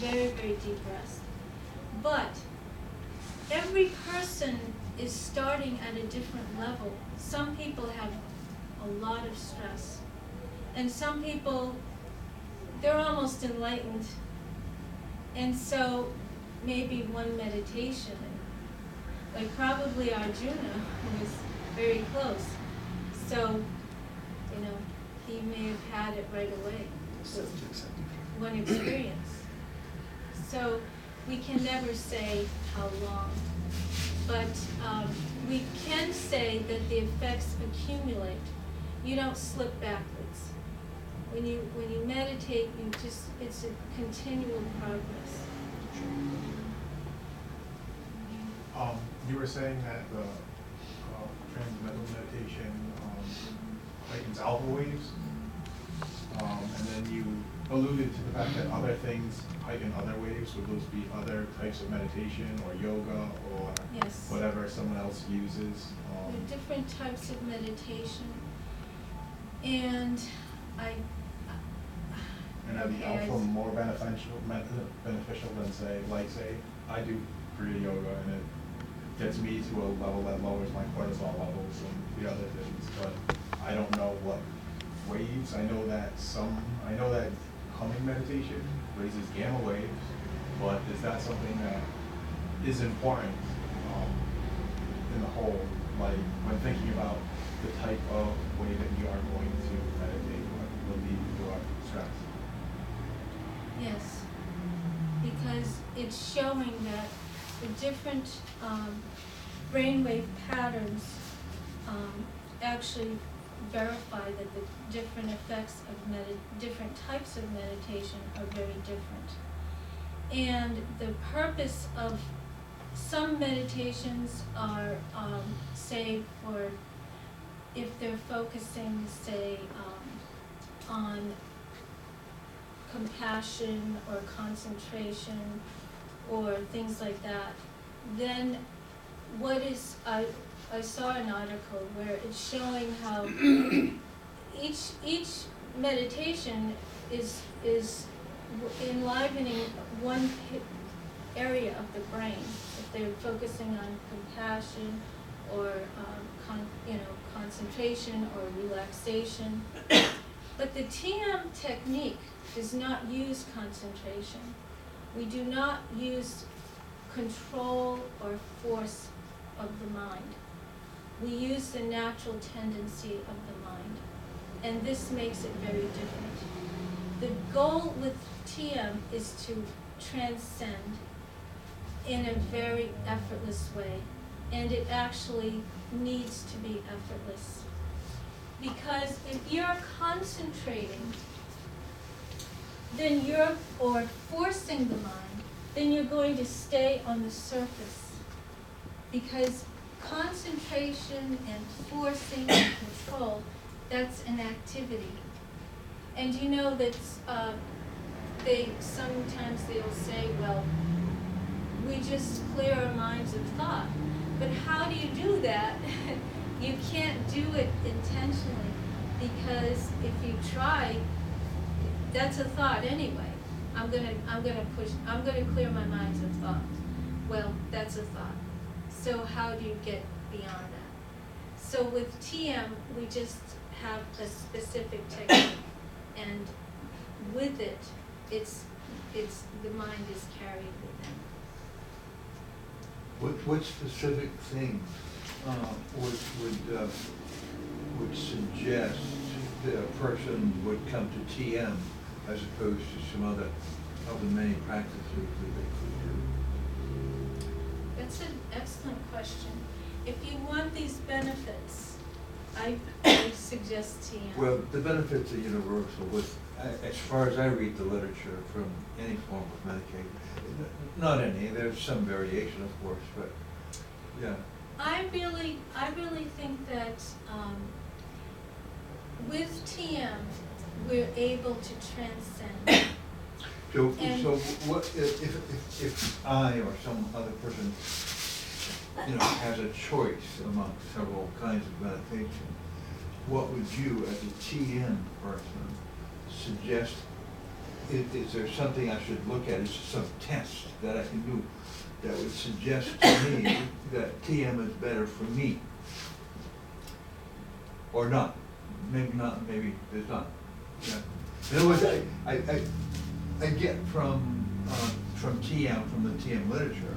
very, very deep rest. But every person is starting at a different level. Some people have a lot of stress, and some people, they're almost enlightened. And so maybe one meditation, like probably Arjuna was very close. So, you know, he may have had it right away. One experience. So we can never say how long, but we can say that the effects accumulate. You don't slip backwards. When you meditate, it's a continual progress. You were saying that the transcendental meditation heightens alpha waves, and then you alluded to the fact that other things heighten other waves. Would those be other types of meditation or yoga or Yes. whatever someone else uses? There are different types of meditation, and And are the alpha more beneficial than say I do Kriya yoga and it gets me to a level that lowers my cortisol levels and the other things, but I don't know what waves. I know that humming meditation raises gamma waves, but is that something that is important in the whole, like when thinking about the type of way that you are going to meditate, what will lead to our stress? Yes, because it's showing that the different brainwave patterns actually verify that the different effects of different types of meditation are very different. And the purpose of some meditations are, say, for if they're focusing, say, on compassion or concentration or things like that, then I saw an article where it's showing how each meditation is enlivening one area of the brain. If they're focusing on compassion or concentration or relaxation. But the TM technique does not use concentration. We do not use control or force of the mind. We use the natural tendency of the mind. And this makes it very different. The goal with TM is to transcend in a very effortless way. And it actually needs to be effortless. Because if you're concentrating, then or forcing the mind, then you're going to stay on the surface. Because concentration and forcing and control, that's an activity. And you know that sometimes they'll say, well, we just clear our minds of thought. But how do you do that? You can't do it intentionally, because if you try, that's a thought anyway. I'm gonna clear my minds of thought. Well, that's a thought. So how do you get beyond that? So with TM, we just have a specific technique, and with it, it's the mind is carried within. What specific things would suggest that a person would come to TM as opposed to some other of the many practices that they could do? That's an excellent question. If you want these benefits, I suggest TM. Well, the benefits are universal. As far as I read the literature from any form of medication, not any. There's some variation, of course, but yeah. I really think that with TM, we're able to transcend. So what if I or some other person, has a choice among several kinds of meditation? What would you, as a TM person, suggest is there something I should look at, is some test that I can do that would suggest to me that TM is better for me? Or not? Maybe not, maybe there's not. Yeah. In other words, I get from TM, from the TM literature,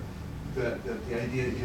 that the idea is